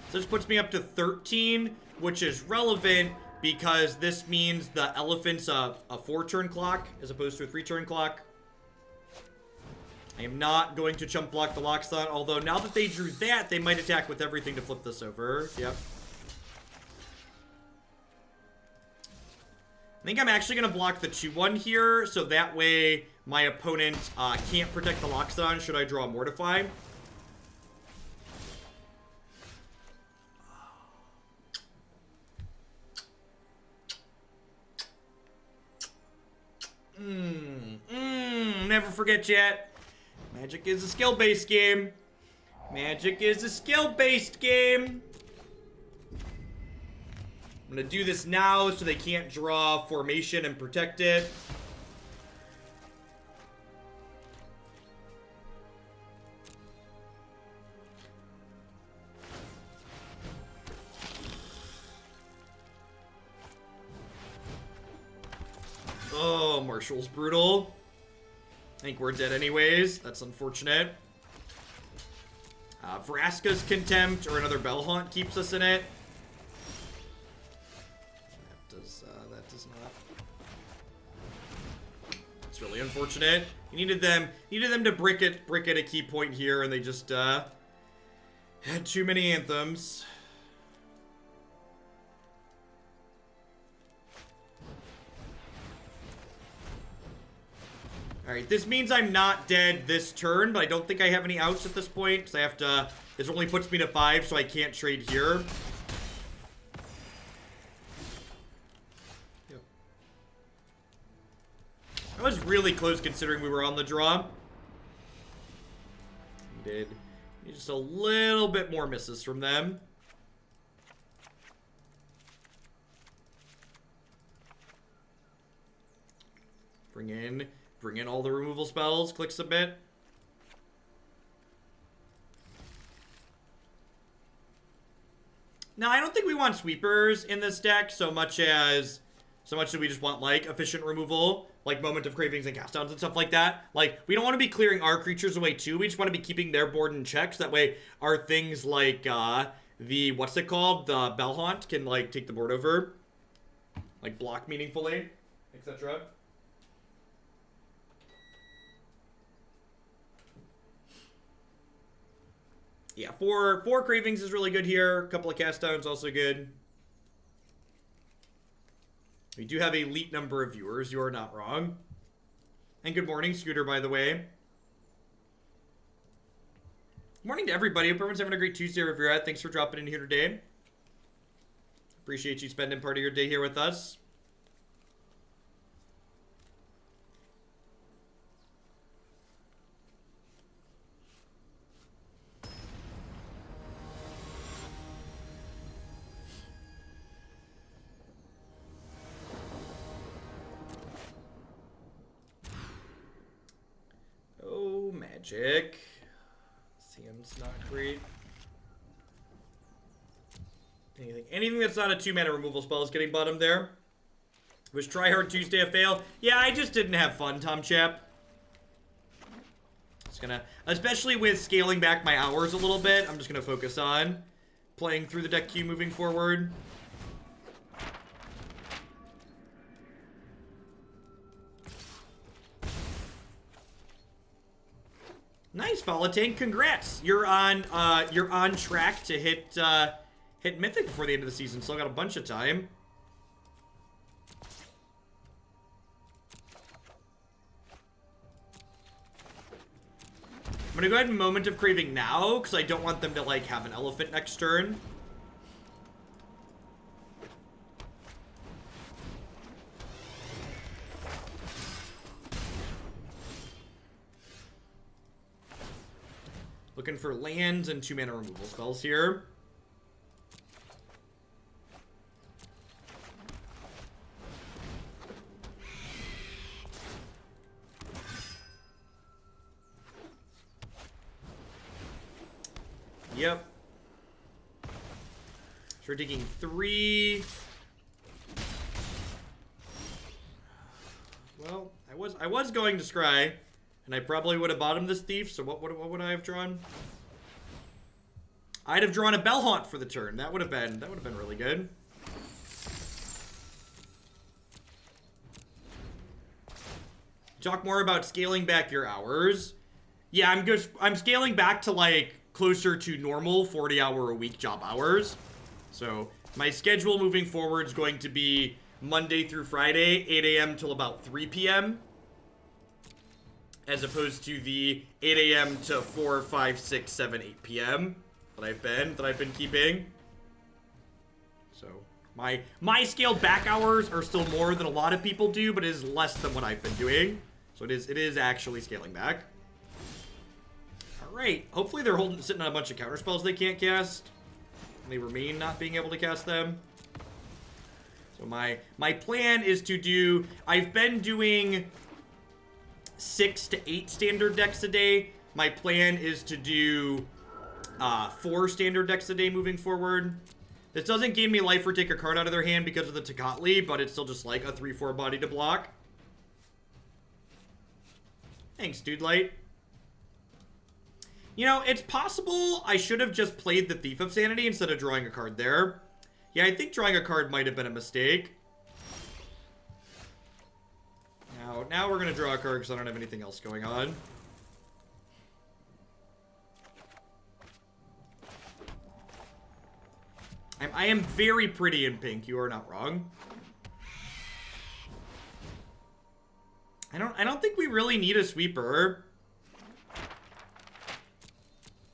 So this puts me up to 13, which is relevant because this means the elephant's a 4-turn clock as opposed to a 3-turn clock. I am not going to chump block the Loxodon, although now that they drew that, they might attack with everything to flip this over. Yep. I think I'm actually going to block the 2-1 here, so that way my opponent can't protect the Loxodon should I draw Mortify. Never forget, chat. Magic is a skill-based game. Magic is a skill-based game. I'm gonna do this now so they can't draw formation and protect it. Marshall's brutal. I think we're dead anyways. That's unfortunate. Vraska's Contempt or another Bell-Haunt keeps us in it. That does not. It's really unfortunate. You needed them to brick at a key point here, and they just had too many anthems. Alright, this means I'm not dead this turn, but I don't think I have any outs at this point, because I have to... This only puts me to 5, so I can't trade here. Yep. I was really close considering we were on the draw. We did just a little bit more misses from them. Bring in all the removal spells. Click submit. Now, I don't think we want sweepers in this deck so much as we just want, like, efficient removal, like Moment of Cravings and Cast Downs and stuff like that. Like, we don't want to be clearing our creatures away, too. We just want to be keeping their board in check, so that way our things like, what's it called? The Bell-Haunt can, like, take the board over. Like, block meaningfully, etc. Yeah, four Cravings is really good here. A couple of Cast Downs also good. We do have a elite number of viewers. You are not wrong. And good morning, Scooter, by the way. Good morning to everybody. Hope everyone's having a great Tuesday wherever you're at. Thanks for dropping in here today. Appreciate you spending part of your day here with us. Magic. Sam's not great. Anything that's not a 2-mana removal spell is getting bottomed there. Was Try Hard Tuesday a fail? Yeah, I just didn't have fun, Tom Chap. Just gonna, especially with scaling back my hours a little bit, I'm just gonna focus on playing through the deck queue moving forward. Nice, Volatane. Congrats. You're on track to hit Mythic before the end of the season. Still got a bunch of time. I'm gonna go ahead and Moment of Craving now, because I don't want them to, like, have an elephant next turn. Looking for lands and 2-mana removal spells here. Yep. So we're taking 3. Well, I was going to scry. And I probably would have bottomed this Thief, so what would I have drawn? I'd have drawn a Bell-Haunt for the turn. That would have been really good. Talk more about scaling back your hours. Yeah, I'm scaling back to, like, closer to normal 40-hour-a-week job hours. So my schedule moving forward is going to be Monday through Friday, 8 a.m. till about 3 p.m. as opposed to the 8 a.m. to 4, 5, 6, 7, 8 p.m. that I've been keeping. So my scaled back hours are still more than a lot of people do, but it is less than what I've been doing. So it is actually scaling back. All right. Hopefully they're sitting on a bunch of counter spells they can't cast. And they remain not being able to cast them. So my plan is to do. I've been doing 6 to 8 standard decks a day. My plan is to do 4 standard decks a day moving forward. This doesn't gain me life or take a card out of their hand because of the Tocatli, but it's still just like a 3-4 body to block. Thanks, Dude Light. You know, it's possible I should have just played the Thief of Sanity instead of drawing a card there. Yeah, I think drawing a card might have been a mistake. Now we're going to draw a card because I don't have anything else going on. I am very pretty in pink. You are not wrong. I don't think we really need a sweeper. I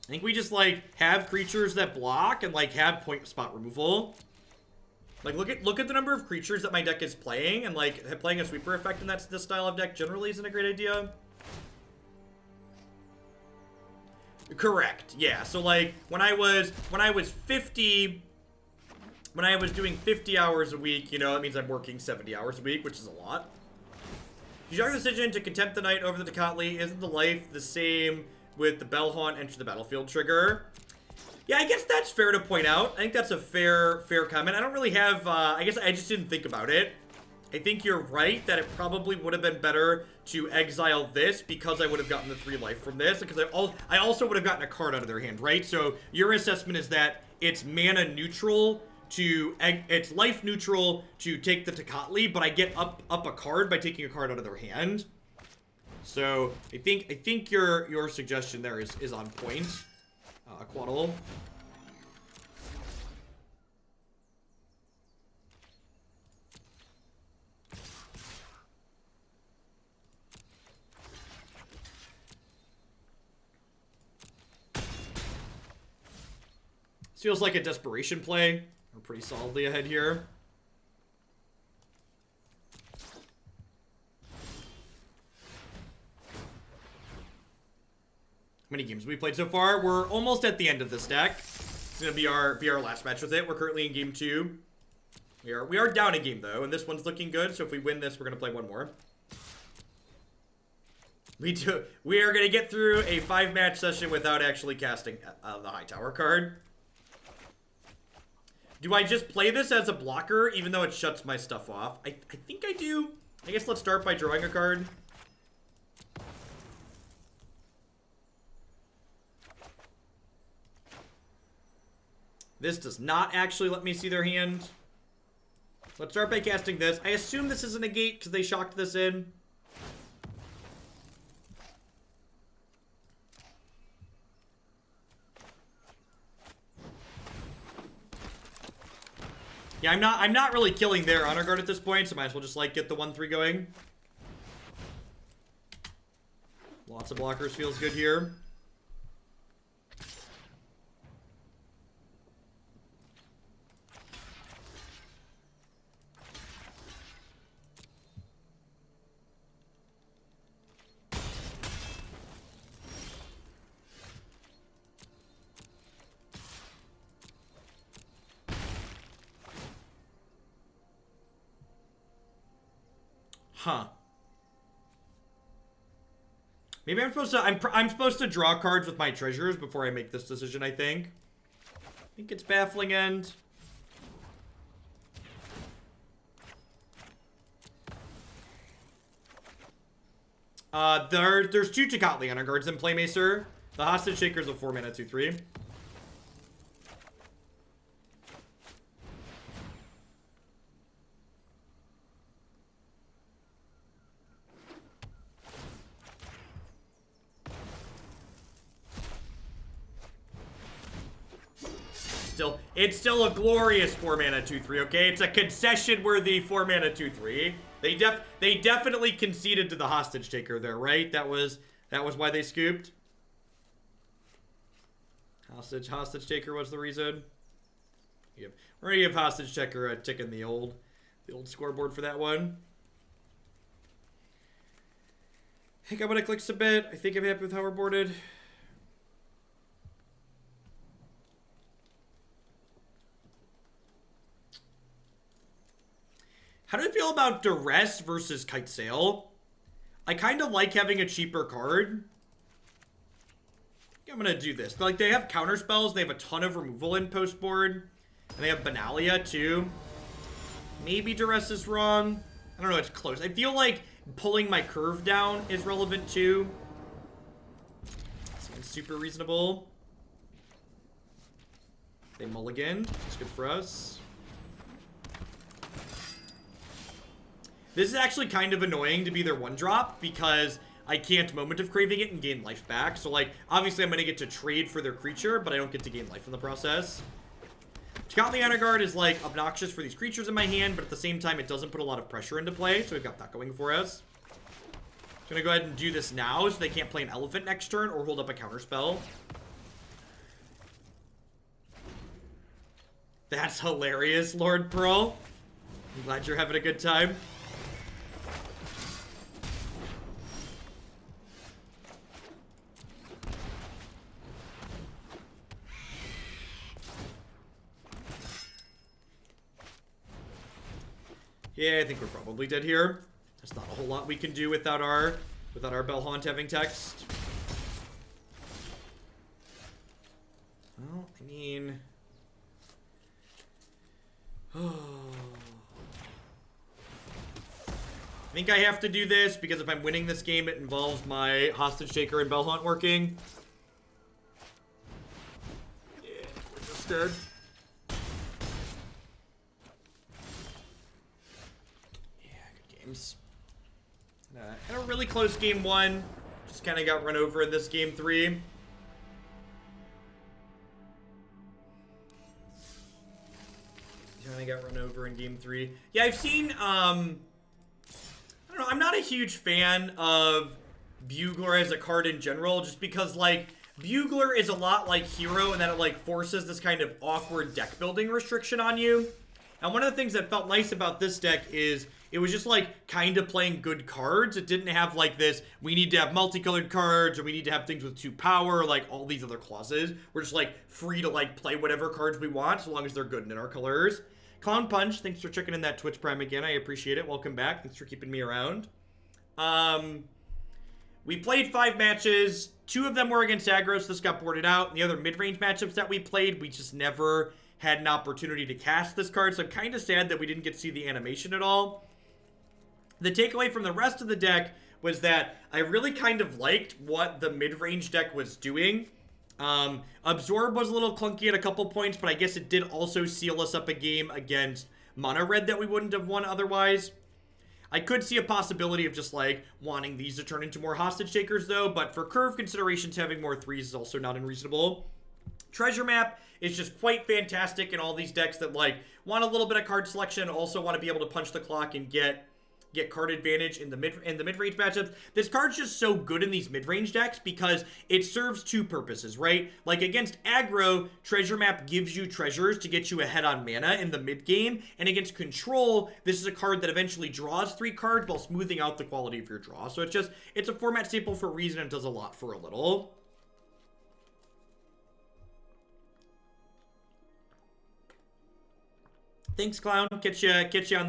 think we just, like, have creatures that block and, like, have point spot removal. Like, look at the number of creatures that my deck is playing, and, like, playing a sweeper effect in this style of deck generally isn't a great idea. Correct. Yeah. So, like, when I was doing 50 hours a week, you know, that means I'm working 70 hours a week, which is a lot. You draw the decision to Contempt the Knight over the Tocatli. Isn't the life the same with the Bell-Haunt enter the battlefield trigger? Yeah, I guess that's fair to point out. I think that's a fair comment. I don't really have, I guess I just didn't think about it. I think you're right that it probably would have been better to exile this because I would have gotten the 3 life from this. Because I also would have gotten a card out of their hand, right? So your assessment is that it's mana neutral it's life neutral to take the Tocatli, but I get up a card by taking a card out of their hand. So I think your suggestion there is on point, Quaddle. This feels like a desperation play. We're pretty solidly ahead here. How many games have we played so far? We're almost at the end of this deck. It's gonna be our last match with it. We're currently in game 2. We are down a game though, and this one's looking good. So if we win this, we're gonna play one more. We are gonna get through a 5-match session without actually casting the Hightower card. Do I just play this as a blocker, even though it shuts my stuff off? I think I do. I guess let's start by drawing a card. This does not actually let me see their hand. Let's start by casting this. I assume this is a negate because they shocked this in. Yeah, I'm not really killing their honor guard at this point, so might as well just like get the 1/3 going. Lots of blockers feels good here. Huh. Maybe I'm supposed to draw cards with my treasures before I make this decision, I think. I think it's Baffling End. There's 2 Tocatli honor guards in Playmacer. The Hostage Shaker's a 4-mana 2/3. It's still a glorious 4-mana 2/3, okay? It's a concession-worthy 4-mana 2/3. They definitely conceded to the Hostage Taker there, right? That was why they scooped. Hostage Taker was the reason. We're gonna give Hostage Taker a tick in the old scoreboard for that one. I think I'm gonna click submit. I think I'm happy with how we're boarded. How do I feel about Duress versus Kitesail? I kind of like having a cheaper card. I'm gonna do this. Like, they have counter spells, they have a ton of removal in post board, and they have Benalia too. Maybe Duress is wrong. I don't know, it's close. I feel like pulling my curve down is relevant too. Seems super reasonable. They mulligan. That's good for us. This is actually kind of annoying to be their one drop because I can't Moment of Craving it and gain life back. So, like, obviously I'm going to get to trade for their creature, but I don't get to gain life in the process. Chakotli Honor Guard is, like, obnoxious for these creatures in my hand, but at the same time, it doesn't put a lot of pressure into play, so we've got that going for us. I'm going to go ahead and do this now so they can't play an Elephant next turn or hold up a counterspell. That's hilarious, Lord Pearl. I'm glad you're having a good time. Yeah, I think we're probably dead here. There's not a whole lot we can do without our Bell-Haunt having text. Well, I mean... I think I have to do this because if I'm winning this game, it involves my Hostage Taker and Bell-Haunt working. Yeah, we're just dead. Had a really close game 1. Just kind of got run over in this game 3. Kind of got run over in game 3. Yeah, I've seen, I don't know, I'm not a huge fan of Bugler as a card in general, just because, like, Bugler is a lot like Hero in that it, like, forces this kind of awkward deck building restriction on you. And one of the things that felt nice about this deck is it was just, like, kind of playing good cards. It didn't have, like, this, we need to have multicolored cards, or we need to have things with 2 power, like, all these other clauses. We're just, like, free to, like, play whatever cards we want, so long as they're good and in our colors. Clown Punch, thanks for checking in that Twitch Prime again. I appreciate it. Welcome back. Thanks for keeping me around. We played 5 matches. 2 of them were against aggro, so this got boarded out. And the other mid-range matchups that we played, we just never had an opportunity to cast this card, so I'm kind of sad that we didn't get to see the animation at all. The takeaway from the rest of the deck was that I really kind of liked what the mid-range deck was doing. Absorb was a little clunky at a couple points, but I guess it did also seal us up a game against Mono Red that we wouldn't have won otherwise. I could see a possibility of just, like, wanting these to turn into more Hostage Takers, though, but for curve considerations, having more 3s is also not unreasonable. Treasure Map is just quite fantastic in all these decks that, like, want a little bit of card selection, also want to be able to punch the clock and get card advantage in the mid-range matchups. This card's just so good in these mid-range decks because it serves 2 purposes, right? Like, against aggro, Treasure Map gives you treasures to get you ahead on mana in the mid-game, and against control, this is a card that eventually draws 3 cards while smoothing out the quality of your draw. So it's a format staple for a reason and does a lot for a little. Thanks, Clown. Catch you on